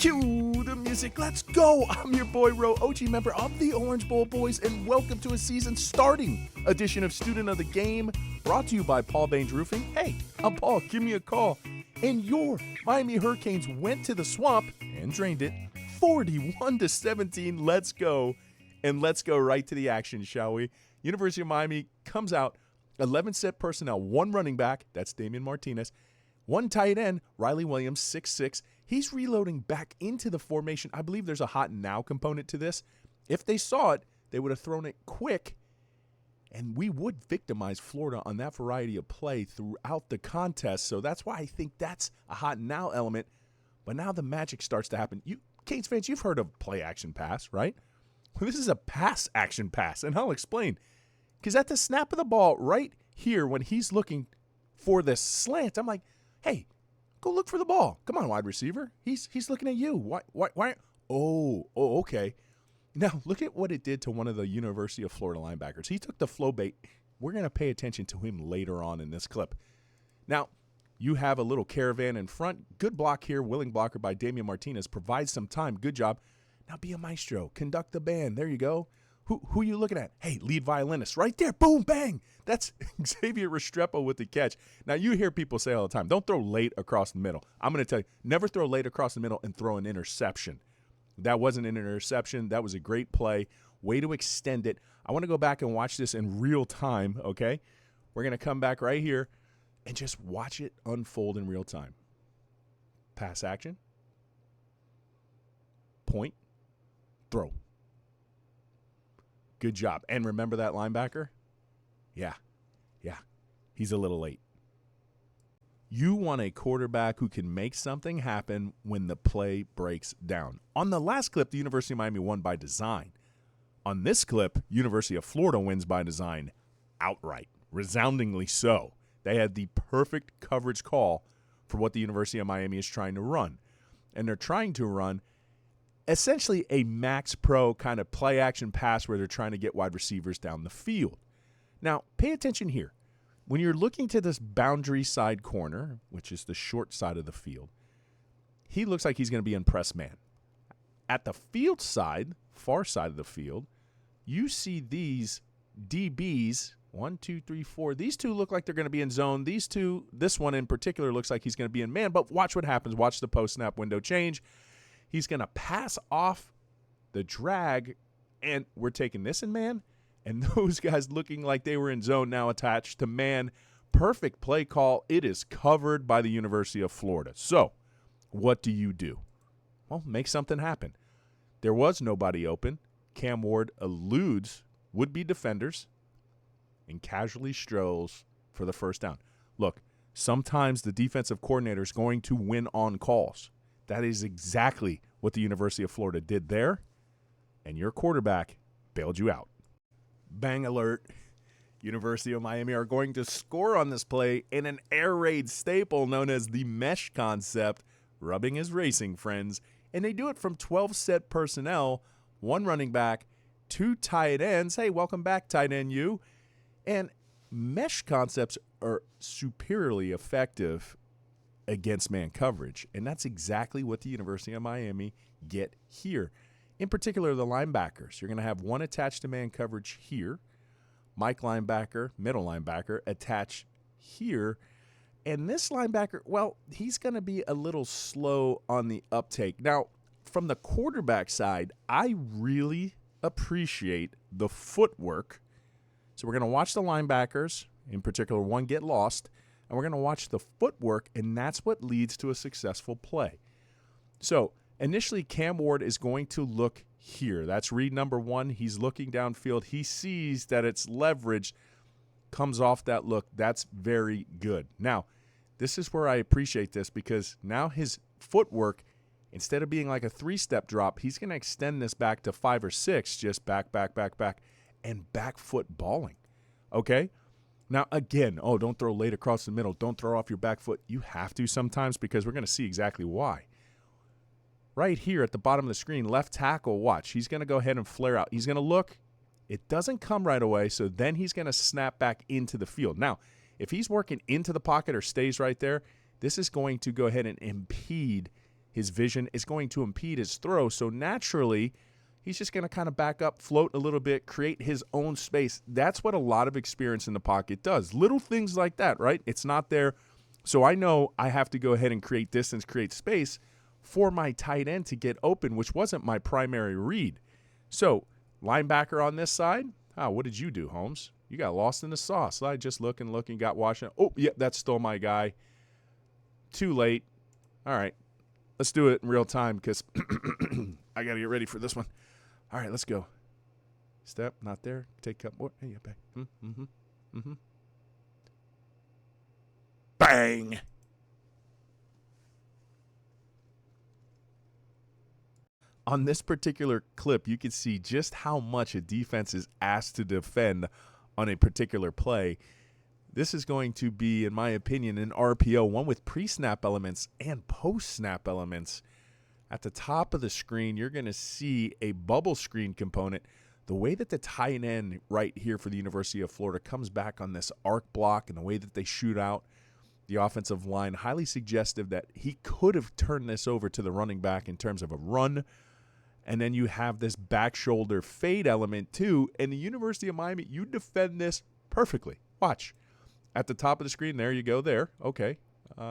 Cue the music. Let's go. I'm your boy Ro, OG member of the Orange Bowl Boys, and welcome to a season-starting edition of Student of the Game, brought to you by Paul Baines Roofing. Hey, I'm Paul. Give me a call. And your Miami Hurricanes went to the swamp and drained it 41-17. Let's go. And let's go right to the action, shall we? University of Miami comes out, 11 set personnel, one running back, that's Damian Martinez, one tight end, Riley Williams, 6'6". He's reloading back into the formation. I believe there's a hot now component to this. If they saw it, they would have thrown it quick, and we would victimize Florida on that variety of play throughout the contest. So that's why I think that's a hot now element. But now the magic starts to happen. You Canes fans, you've heard of play action pass, right? Well, this is a pass action pass, and I'll explain. Because at the snap of the ball right here, when he's looking for this slant, I'm like, hey, go look for the ball. Come on, wide receiver. He's looking at you. Why? Oh, okay. Now, look at what it did to one of the University of Florida linebackers. He took the flow bait. We're going to pay attention to him later on in this clip. Now, you have a little caravan in front. Good block here. Willing blocker by Damian Martinez. Provides some time. Good job. Now be a maestro. Conduct the band. There you go. Who are you looking at? Hey, lead violinist. Right there. Boom, bang. That's Xavier Restrepo with the catch. Now, you hear people say all the time, don't throw late across the middle. I'm going to tell you, never throw late across the middle and throw an interception. That wasn't an interception. That was a great play. Way to extend it. I want to go back and watch this in real time, okay? We're going to come back right here and just watch it unfold in real time. Pass action. Point. Throw. Good job. And remember that linebacker? Yeah. He's a little late. You want a quarterback who can make something happen when the play breaks down. On the last clip, the University of Miami won by design. On this clip, University of Florida wins by design outright, resoundingly so. They had the perfect coverage call for what the University of Miami is trying to run. And they're trying to run essentially a max pro kind of play action pass where they're trying to get wide receivers down the field. Now, pay attention here. When you're looking to this boundary side corner, which is the short side of the field, he looks like he's going to be in press man. At the field side, far side of the field, you see these DBs, 1, 2, 3, 4. These two look like they're going to be in zone. These two, this one in particular, looks like he's going to be in man. But watch what happens. Watch the post-snap window change. He's going to pass off the drag, and we're taking this in man. And those guys looking like they were in zone now attached to man. Perfect play call. It is covered by the University of Florida. So what do? Well, make something happen. There was nobody open. Cam Ward eludes would-be defenders and casually strolls for the first down. Look, sometimes the defensive coordinator is going to win on calls. That is exactly what the University of Florida did there, and your quarterback bailed you out. Bang alert. University of Miami are going to score on this play in an air raid staple known as the mesh concept. Rubbing is racing, friends. And they do it from 12 set personnel, one running back, two tight ends. Hey, welcome back, tight end you. And mesh concepts are superiorly effective against man coverage. And that's exactly what the University of Miami get here. In particular, the linebackers. You're going to have one attached to man coverage here. Mike linebacker, middle linebacker, attached here. And this linebacker, well, he's going to be a little slow on the uptake. Now, from the quarterback side, I really appreciate the footwork. So we're going to watch the linebackers, in particular one get lost, and we're going to watch the footwork, and that's what leads to a successful play. So initially, Cam Ward is going to look here. That's read number one. He's looking downfield. He sees that it's leveraged, comes off that look. That's very good. Now, this is where I appreciate this because now his footwork, instead of being like a three-step drop, he's going to extend this back to 5 or 6, just back, and back foot balling. Okay? Now, again, don't throw late across the middle. Don't throw off your back foot. You have to sometimes because we're going to see exactly why. Right here at the bottom of the screen, left tackle, watch. He's going to go ahead and flare out. He's going to look. It doesn't come right away, so then he's going to snap back into the field. Now, if he's working into the pocket or stays right there, this is going to go ahead and impede his vision is going to impede his throw. So naturally, he's just going to kind of back up, float a little bit, create his own space. That's what a lot of experience in the pocket does. Little things like that, right? It's not there. So I know I have to go ahead and create distance, create space for my tight end to get open, which wasn't my primary read. So linebacker on this side, what did you do, Holmes? You got lost in the sauce. I just looking, got watching. Oh, yeah, that's still my guy. Too late. All right, let's do it in real time because I got to get ready for this one. All right, let's go. Step, not there. Take up more. Hey, yeah, bang. Bang. On this particular clip, you can see just how much a defense is asked to defend on a particular play. This is going to be, in my opinion, an RPO, one with pre-snap elements and post-snap elements. At the top of the screen, you're going to see a bubble screen component. The way that the tight end right here for the University of Florida comes back on this arc block and the way that they shoot out the offensive line, highly suggestive that he could have turned this over to the running back in terms of a run. And then you have this back shoulder fade element too. And the University of Miami, you defend this perfectly. Watch. At the top of the screen, there you go there. Okay.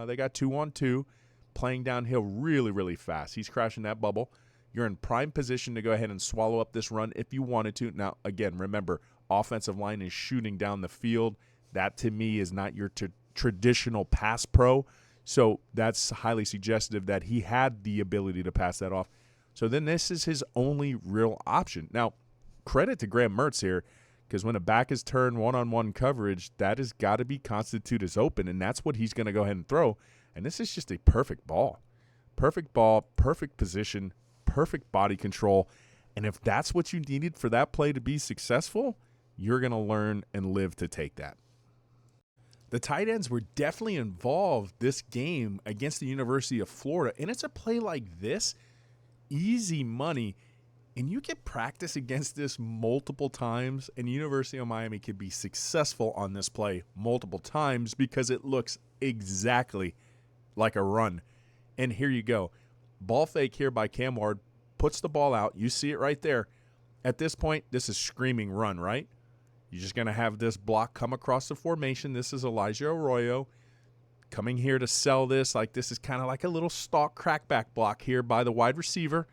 They got 2-on-2, playing downhill really, really fast. He's crashing that bubble. You're in prime position to go ahead and swallow up this run if you wanted to. Now, again, remember, offensive line is shooting down the field. That, to me, is not your traditional pass pro. So that's highly suggestive that he had the ability to pass that off. So then this is his only real option. Now, credit to Graham Mertz here, because when a back is turned one-on-one coverage, that has got to be constituted as open, and that's what he's going to go ahead and throw. And this is just a perfect ball. Perfect ball, perfect position, perfect body control. And if that's what you needed for that play to be successful, you're going to learn and live to take that. The tight ends were definitely involved this game against the University of Florida, and it's a play like this, easy money. And you get practice against this multiple times, and University of Miami could be successful on this play multiple times because it looks exactly like a run. And here you go. Ball fake here by Cam Ward, puts the ball out. You see it right there. At this point, this is screaming run, right? You're just going to have this block come across the formation. This is Elijah Arroyo coming here to sell this. Like this is kind of like a little stalk crackback block here by the wide receiver.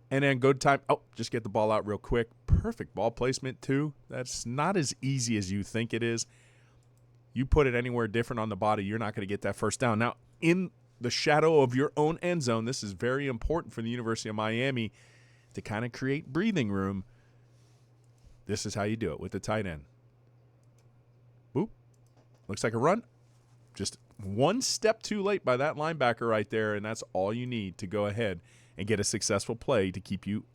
And then go to time. Oh, just get the ball out real quick. Perfect ball placement, too. That's not as easy as you think it is. You put it anywhere different on the body, you're not going to get that first down. Now, in the shadow of your own end zone, this is very important for the University of Miami to kind of create breathing room. This is how you do it with the tight end. Boop. Looks like a run. Just one step too late by that linebacker right there, and that's all you need to go ahead and get a successful play to keep you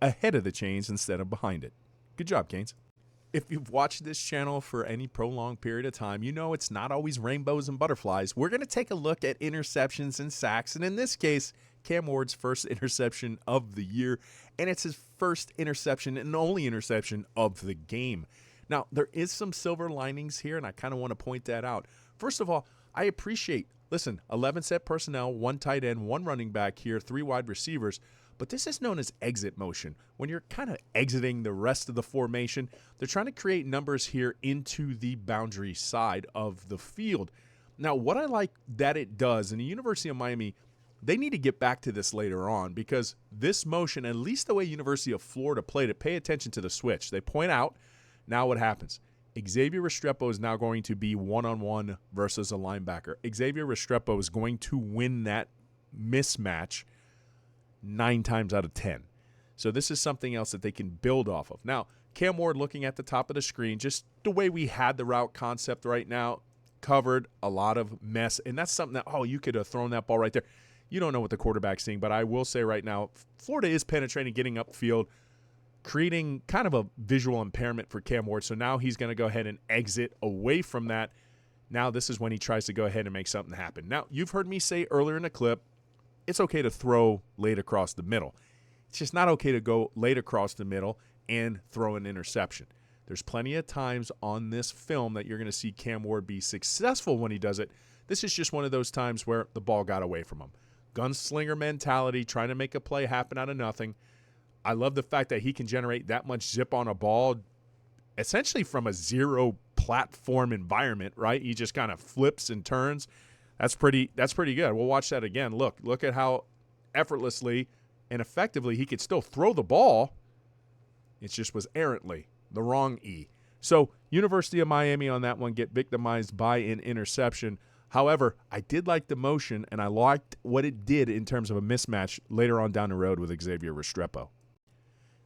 ahead of the chains instead of behind it. Good job, Canes. If you've watched this channel for any prolonged period of time, you know it's not always rainbows and butterflies. We're going to take a look at interceptions and sacks, and in this case, Cam Ward's first interception of the year, and it's his first interception and only interception of the game. Now, there is some silver linings here, and I kind of want to point that out. First of all, I appreciate, listen, 11 set personnel, 1 tight end, 1 running back here, 3 wide receivers. But this is known as exit motion. When you're kind of exiting the rest of the formation, they're trying to create numbers here into the boundary side of the field. Now, what I like that it does, and the University of Miami, they need to get back to this later on because this motion, at least the way University of Florida played it, pay attention to the switch. They point out, now what happens? Xavier Restrepo is now going to be one-on-one versus a linebacker. Xavier Restrepo is going to win that mismatch 9 times out of 10. So this is something else that they can build off of. Now, Cam Ward looking at the top of the screen, just the way we had the route concept right now, covered a lot of mess. And that's something that, you could have thrown that ball right there. You don't know what the quarterback's seeing, but I will say right now, Florida is penetrating, getting upfield, creating kind of a visual impairment for Cam Ward. So now he's going to go ahead and exit away from that. Now this is when he tries to go ahead and make something happen. Now, you've heard me say earlier in the clip, it's okay to throw late across the middle. It's just not okay to go late across the middle and throw an interception. There's plenty of times on this film that you're going to see Cam Ward be successful when he does it. This is just one of those times where the ball got away from him. Gunslinger mentality, trying to make a play happen out of nothing. I love the fact that he can generate that much zip on a ball essentially from a zero platform environment, right? He just kind of flips and turns. That's pretty good. We'll watch that again. Look at how effortlessly and effectively he could still throw the ball. It just was errantly, the wrong E. So University of Miami on that one get victimized by an interception. However, I did like the motion, and I liked what it did in terms of a mismatch later on down the road with Xavier Restrepo.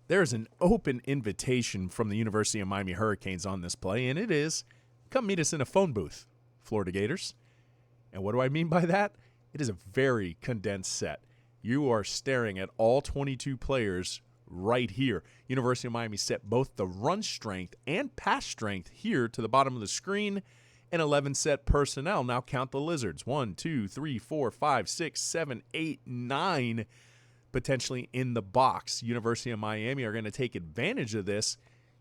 There's an open invitation from the University of Miami Hurricanes on this play, and it is, come meet us in a phone booth, Florida Gators. And what do I mean by that? It is a very condensed set. You are staring at all 22 players right here. University of Miami set both the run strength and pass strength here to the bottom of the screen, and 11 set personnel. Now count the Lizards. 1, 2, 3, 4, 5, 6, 7, 8, 9 potentially in the box. University of Miami are going to take advantage of this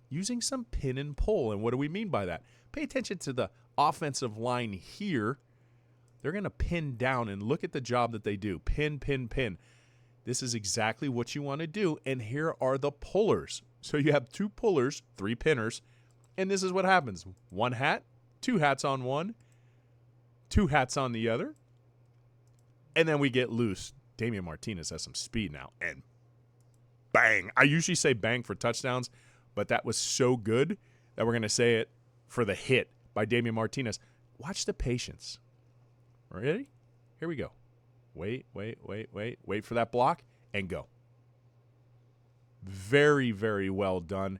using some pin and pull. And what do we mean by that? Pay attention to the offensive line here. They're going to pin down, and look at the job that they do. Pin, pin, pin. This is exactly what you want to do, and here are the pullers. So you have 2 pullers, 3 pinners, and this is what happens. 1 hat, 2 hats on one, 2 hats on the other, and then we get loose. Damian Martinez has some speed now, and bang. I usually say bang for touchdowns, but that was so good that we're going to say it for the hit by Damian Martinez. Watch the patience. Ready? Here we go. Wait for that block, and go. Very, very well done.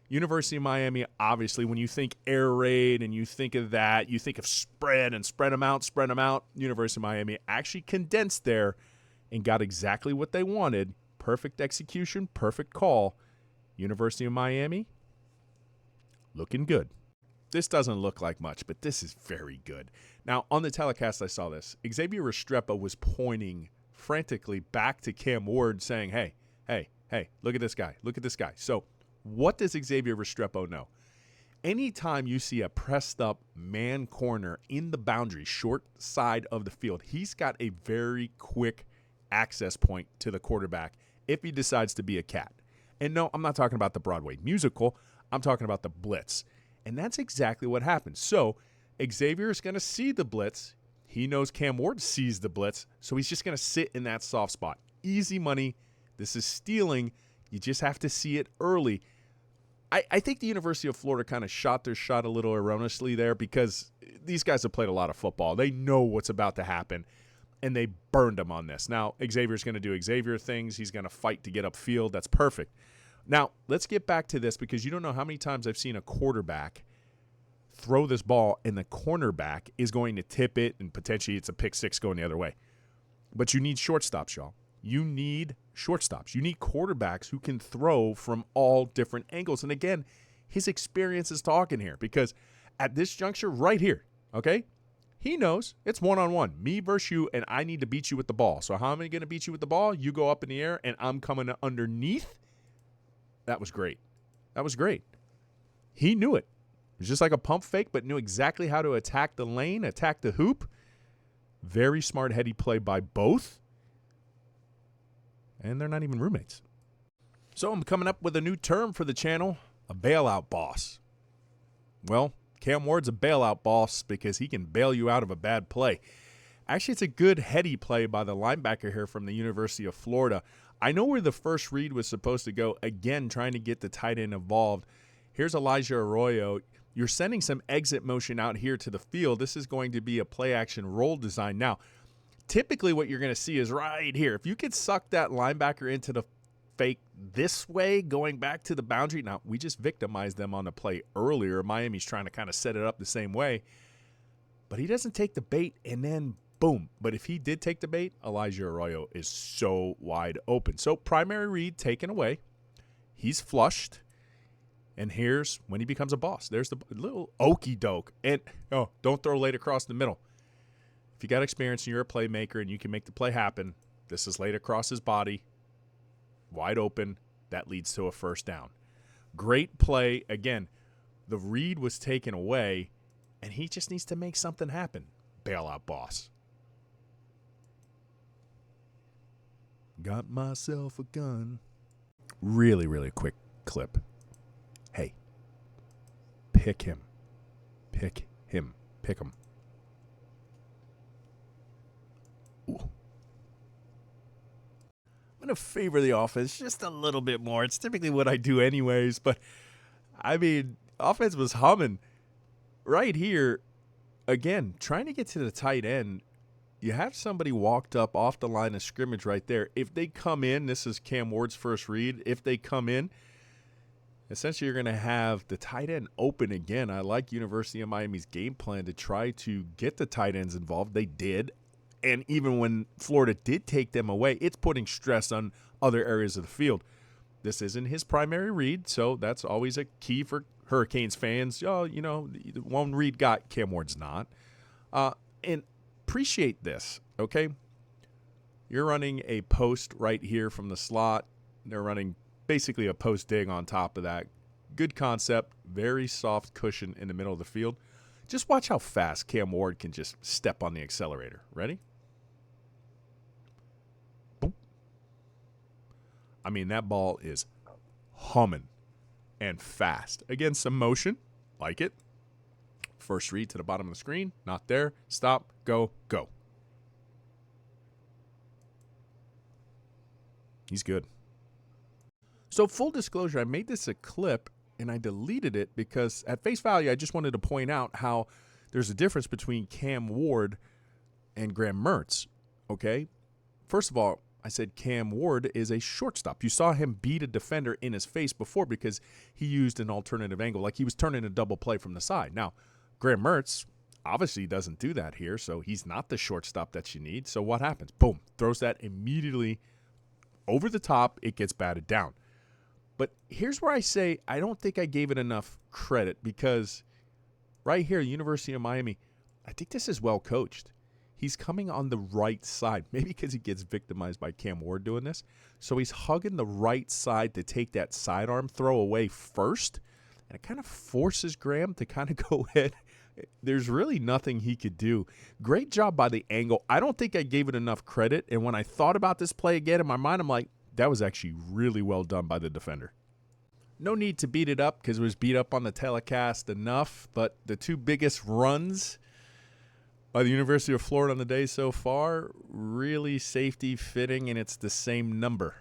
University of Miami, obviously, when you think air raid and you think of that, you think of spread and spread them out. University of Miami actually condensed there and got exactly what they wanted. Perfect execution, perfect call. University of Miami, looking good. This doesn't look like much, but this is very good. Now, on the telecast, I saw this. Xavier Restrepo was pointing frantically back to Cam Ward saying, hey, look at this guy. Look at this guy. So what does Xavier Restrepo know? Anytime you see a pressed up man corner in the boundary, short side of the field, he's got a very quick access point to the quarterback if he decides to be a cat. And no, I'm not talking about the Broadway musical. I'm talking about the blitz. And that's exactly what happens. So Xavier is going to see the blitz. He knows Cam Ward sees the blitz, so he's just going to sit in that soft spot. Easy money. This is stealing. You just have to see it early. I think the University of Florida kind of shot their shot a little erroneously there because these guys have played a lot of football. They know what's about to happen, and they burned them on this. Now, Xavier's going to do Xavier things. He's going to fight to get upfield. That's perfect. Now, let's get back to this because you don't know how many times I've seen a quarterback throw this ball and the cornerback is going to tip it and potentially it's a pick six going the other way. But you need shortstops, y'all. You need shortstops. You need quarterbacks who can throw from all different angles. And again, his experience is talking here because at this juncture right here, okay, he knows it's one-on-one, me versus you, and I need to beat you with the ball. So how am I going to beat you with the ball? You go up in the air and I'm coming underneath. That was great. That was great. He knew it. It was just like a pump fake, but knew exactly how to attack the lane, attack the hoop. Very smart, heady play by both. And they're not even roommates. So I'm coming up with a new term for the channel, a bailout boss. Well, Cam Ward's a bailout boss because he can bail you out of a bad play. Actually, it's a good heady play by the linebacker here from the University of Florida. I know where the first read was supposed to go, again, trying to get the tight end involved. Here's Elijah Arroyo. You're sending some exit motion out here to the field. This is going to be a play-action roll design. Now, typically what you're going to see is right here. If you could suck that linebacker into the fake this way, going back to the boundary. Now, we just victimized them on the play earlier. Miami's trying to kind of set it up the same way. But he doesn't take the bait, and then boom. But if he did take the bait, Elijah Arroyo is so wide open. So primary read taken away. He's flushed. And here's when he becomes a boss. There's the little okey doke. And, don't throw late across the middle. If you got experience and you're a playmaker and you can make the play happen, this is laid across his body, wide open. That leads to a first down. Great play. Again, the read was taken away, and he just needs to make something happen. Bailout boss. got myself a gun. Really, really quick clip. Hey, pick him. Pick him. Pick him. Ooh. I'm going to favor the offense just a little bit more. It's typically what I do anyways, but I mean, offense was humming right here. Again, trying to get to the tight end. You have somebody walked up off the line of scrimmage right there. If they come in, this is Cam Ward's first read. If they come in, essentially you're going to have the tight end open again. I like University of Miami's game plan to try to get the tight ends involved. They did. And even when Florida did take them away, it's putting stress on other areas of the field. This isn't his primary read, so that's always a key for Hurricanes fans. Oh, you know, the one read got, Cam Ward's not. And appreciate this, okay? You're running a post right here from the slot. They're running basically a post dig on top of that. Good concept, very soft cushion in the middle of the field. Just watch how fast Cam Ward can just step on the accelerator. Ready? Boom. I mean, that ball is humming and fast. Again, some motion. Like it. First read to the bottom of the screen. Not there. Stop. Go. Go. He's good. So full disclosure, I made this a clip and I deleted it because at face value, I just wanted to point out how there's a difference between Cam Ward and Graham Mertz, okay? First of all, I said Cam Ward is a shortstop. You saw him beat a defender in his face before because he used an alternative angle, like he was turning a double play from the side. Now, Graham Mertz obviously doesn't do that here, so he's not the shortstop that you need. So what happens? Boom, throws that immediately over the top. It gets batted down. But here's where I say I don't think I gave it enough credit because right here, University of Miami, I think this is well coached. He's coming on the right side, maybe because he gets victimized by Cam Ward doing this. So he's hugging the right side to take that sidearm throw away first. And it kind of forces Graham to kind of go ahead. There's really nothing he could do. Great job by the angle. I don't think I gave it enough credit. And when I thought about this play again in my mind, I'm like, that was actually really well done by the defender. No need to beat it up because it was beat up on the telecast enough. But the two biggest runs by the University of Florida on the day so far, really safety fitting, and it's the same number.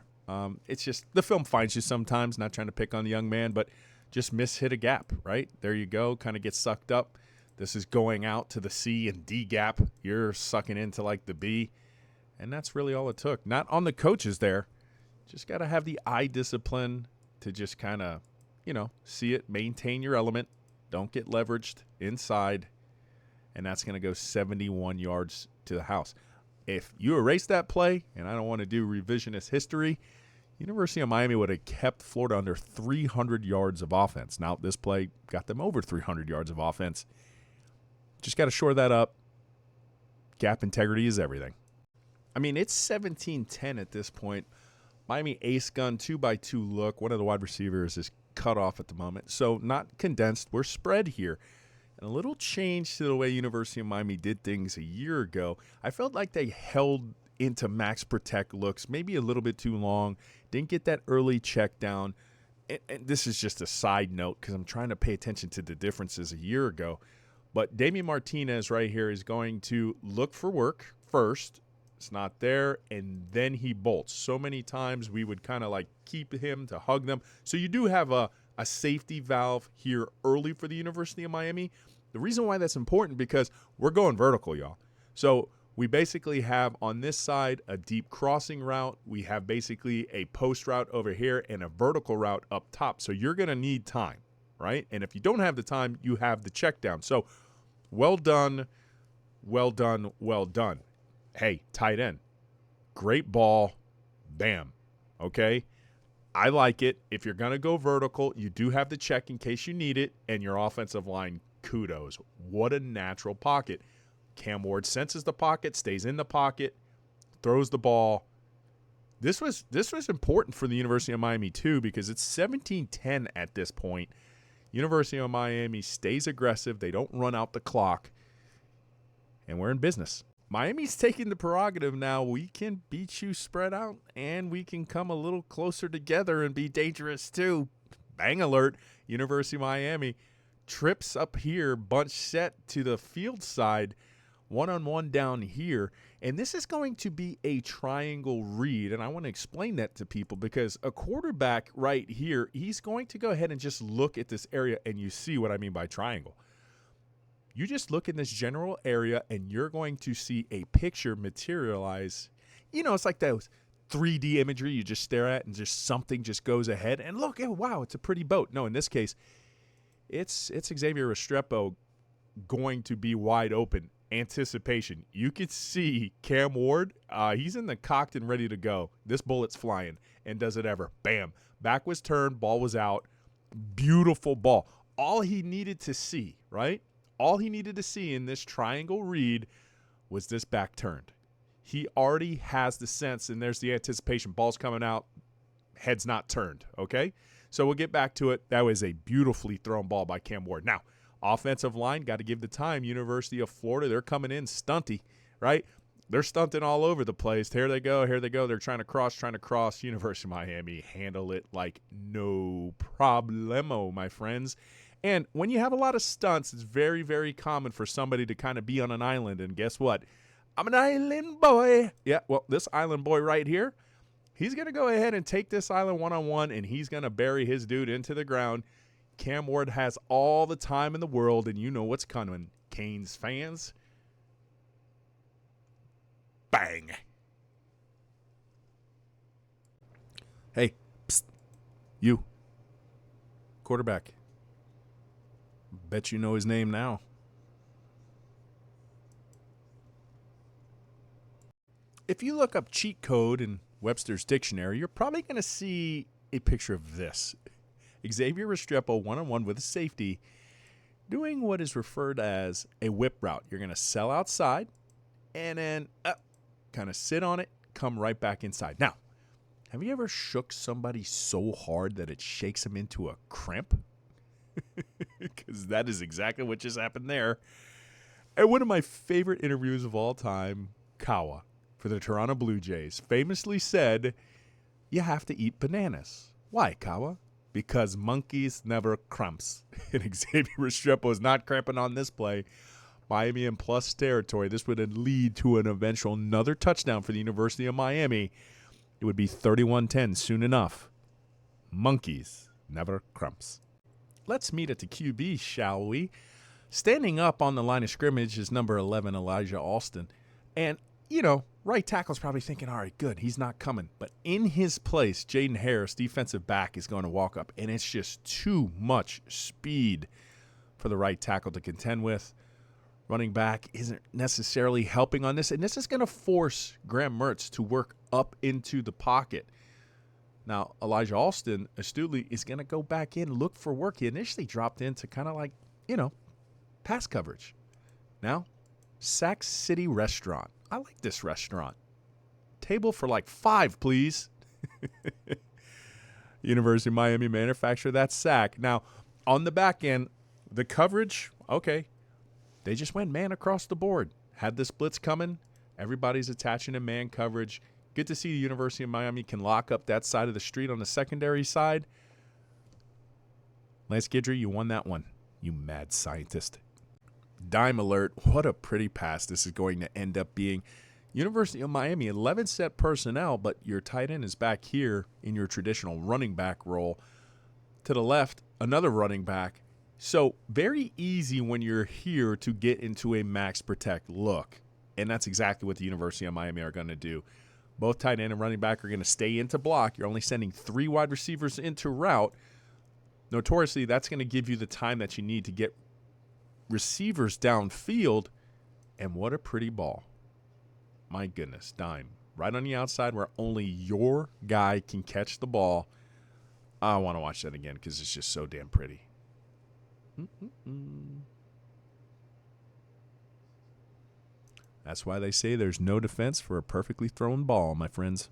It's just the film finds you sometimes, not trying to pick on the young man, but just hit a gap, right? There you go, kind of gets sucked up. This is going out to the C and D gap. You're sucking into like the B, and that's really all it took. Not on the coaches there. Just got to have the eye discipline to just kind of, see it, maintain your element, don't get leveraged inside, and that's going to go 71 yards to the house. If you erase that play, and I don't want to do revisionist history, University of Miami would have kept Florida under 300 yards of offense. Now, this play got them over 300 yards of offense. Just got to shore that up. Gap integrity is everything. I mean, it's 17-10 at this point. Miami ace gun, 2x2 look. One of the wide receivers is cut off at the moment. So not condensed. We're spread here. And a little change to the way University of Miami did things a year ago. I felt like they held into max protect looks, maybe a little bit too long. Didn't get that early check down. And this is just a side note because I'm trying to pay attention to the differences a year ago. But Damian Martinez right here is going to look for work first. It's not there, and then he bolts. So many times we would kind of like keep him to hug them. So you do have a safety valve here early for the University of Miami. The reason why that's important because we're going vertical, y'all. So we basically have on this side a deep crossing route. We have basically a post route over here and a vertical route up top. So you're going to need time, right? And if you don't have the time, you have the check down. So well done, well done, well done. Hey, tight end, great ball, bam, okay? I like it. If you're going to go vertical, you do have the check in case you need it, and your offensive line, kudos. What a natural pocket. Cam Ward senses the pocket, stays in the pocket, throws the ball. This was important for the University of Miami, too, because it's 17-10 at this point. University of Miami stays aggressive. They don't run out the clock, and we're in business. Miami's taking the prerogative now. We can beat you spread out, and we can come a little closer together and be dangerous too. Bang alert. University of Miami trips up here, bunch set to the field side, one-on-one down here. And this is going to be a triangle read, and I want to explain that to people because a quarterback right here, he's going to go ahead and just look at this area, and you see what I mean by triangle. You just look in this general area, and you're going to see a picture materialize. You know, it's like those 3D imagery you just stare at, and just something just goes ahead. And look, oh, wow, it's a pretty boat. No, in this case, it's Xavier Restrepo going to be wide open. Anticipation. You could see Cam Ward. He's in the cocked and ready to go. This bullet's flying, and does it ever. Bam. Back was turned. Ball was out. Beautiful ball. All he needed to see, right? All he needed to see in this triangle read was this back turned. He already has the sense, and there's the anticipation. Ball's coming out. Head's not turned, okay? So we'll get back to it. That was a beautifully thrown ball by Cam Ward. Now, offensive line, got to give the time. University of Florida, they're coming in stunty, right? They're stunting all over the place. Here they go. They're trying to cross. University of Miami handle it like no problemo, my friends. And when you have a lot of stunts, it's very, very common for somebody to kind of be on an island. And guess what? I'm an island boy. Yeah, well, this island boy right here, he's going to go ahead and take this island one-on-one, and he's going to bury his dude into the ground. Cam Ward has all the time in the world, and you know what's coming, Canes fans. Bang. Hey, psst, you, quarterback. Bet you know his name now. If you look up cheat code in Webster's dictionary, you're probably going to see a picture of this. Xavier Restrepo one-on-one with a safety doing what is referred as a whip route. You're going to sell outside and then kind of sit on it, come right back inside. Now, have you ever shook somebody so hard that it shakes them into a cramp? Because that is exactly what just happened there. And one of my favorite interviews of all time, Kawa, for the Toronto Blue Jays, famously said, "You have to eat bananas." Why, Kawa? Because monkeys never cramps. And Xavier Restrepo is not cramping on this play. Miami in plus territory. This would lead to an eventual another touchdown for the University of Miami. It would be 31-10 soon enough. Monkeys never cramps. Let's meet at the QB, shall we? Standing up on the line of scrimmage is number 11, Elijah Alston. And, you know, right tackle's probably thinking, all right, good, he's not coming. But in his place, Jaden Harris, defensive back, is going to walk up. And it's just too much speed for the right tackle to contend with. Running back isn't necessarily helping on this. And this is going to force Graham Mertz to work up into the pocket. Now, Elijah Alston, astutely, is going to go back in, look for work. He initially dropped into kind of like, you know, pass coverage. Now, Sac City Restaurant. I like this restaurant. Table for like 5, please. University of Miami manufacturer that sack. Now, on the back end, the coverage, okay. They just went man across the board. Had the splits coming. Everybody's attaching to man coverage. Good to see the University of Miami can lock up that side of the street on the secondary side. Lance Guidry, you won that one, you mad scientist. Dime alert. What a pretty pass this is going to end up being. University of Miami, 11 set personnel, but your tight end is back here in your traditional running back role. To the left, another running back. So very easy when you're here to get into a max protect look. And that's exactly what the University of Miami are going to do. Both tight end and running back are going to stay into block. You're only sending 3 wide receivers into route. Notoriously, that's going to give you the time that you need to get receivers downfield. And what a pretty ball. My goodness, dime. Right on the outside where only your guy can catch the ball. I want to watch that again because it's just so damn pretty. That's why they say there's no defense for a perfectly thrown ball, my friends.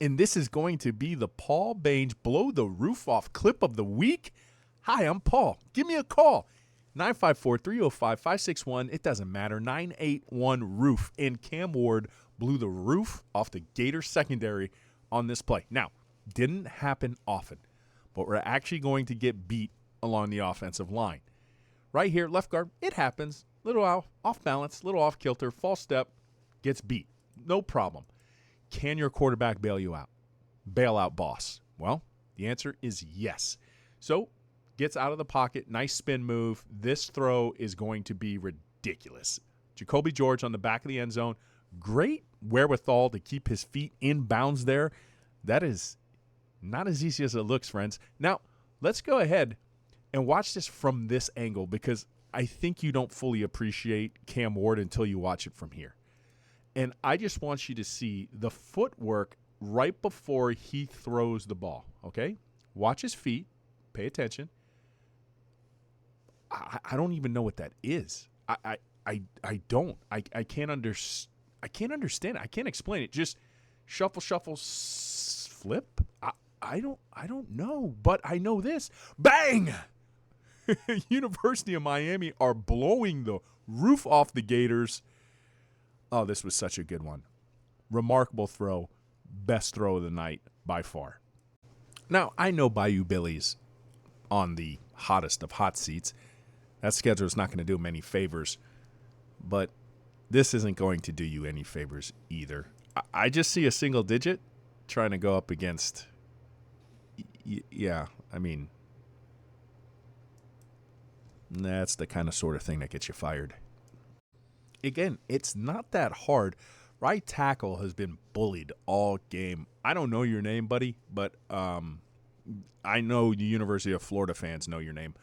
And this is going to be the Paul Baines blow the roof off clip of the week. Hi, I'm Paul. Give me a call. 954-305-561. It doesn't matter. 981 roof. And Cam Ward blew the roof off the Gators secondary on this play. Now, didn't happen often, but we're actually going to get beat along the offensive line. Right here, left guard, it happens. Little off balance, little off kilter, false step, gets beat. No problem. Can your quarterback bail you out? Bail out boss? Well, the answer is yes. So, gets out of the pocket, nice spin move. This throw is going to be ridiculous. Jacoby George on the back of the end zone. Great wherewithal to keep his feet in bounds there. That is not as easy as it looks, friends. Now, let's go ahead and watch this from this angle because I think you don't fully appreciate Cam Ward until you watch it from here. And I just want you to see the footwork right before he throws the ball, okay? Watch his feet. Pay attention. I don't even know what that is. I don't. I can't I can't understand it. I can't explain it. Just shuffle, flip. I don't know, but I know this. Bang! University of Miami are blowing the roof off the Gators. Oh, this was such a good one. Remarkable throw. Best throw of the night by far. Now, I know Bayou Billy's on the hottest of hot seats. That schedule is not going to do him any favors, but this isn't going to do you any favors either. I just see a single digit trying to go up against, yeah, I mean, that's the kind of sort of thing that gets you fired. Again, it's not that hard. Right tackle has been bullied all game. I don't know your name, buddy, but I know the University of Florida fans know your name.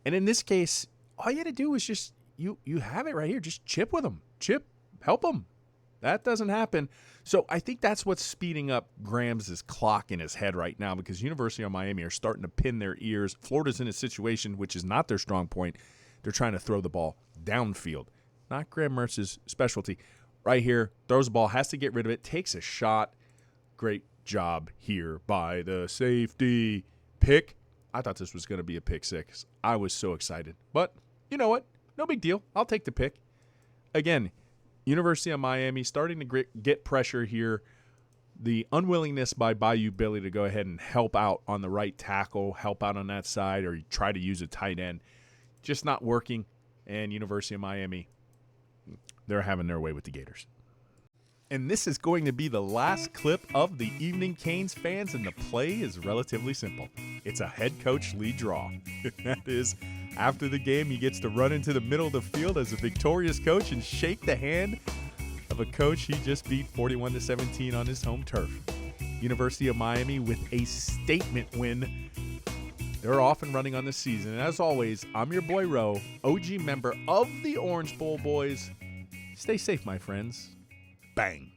And in this case, all you had to do was just, you have it right here. Just chip with him. Chip, help him. That doesn't happen. So I think that's what's speeding up Graham's clock in his head right now because University of Miami are starting to pin their ears. Florida's in a situation which is not their strong point. They're trying to throw the ball downfield. Not Graham Mertz's specialty. Right here, throws the ball, has to get rid of it, takes a shot. Great job here by the safety. Pick. I thought this was going to be a pick six. I was so excited. But you know what? No big deal. I'll take the pick. Again, University of Miami starting to get pressure here. The unwillingness by Bayou Billy to go ahead and help out on the right tackle, help out on that side, or try to use a tight end, just not working. And University of Miami, they're having their way with the Gators. And this is going to be the last clip of the evening, Canes fans, and the play is relatively simple. It's a head coach lead draw. That is, after the game, he gets to run into the middle of the field as a victorious coach and shake the hand of a coach he just beat 41-17 on his home turf. University of Miami with a statement win. They're off and running on the season. And as always, I'm your boy Ro, OG member of the Orange Bowl boys. Stay safe, my friends. Bang.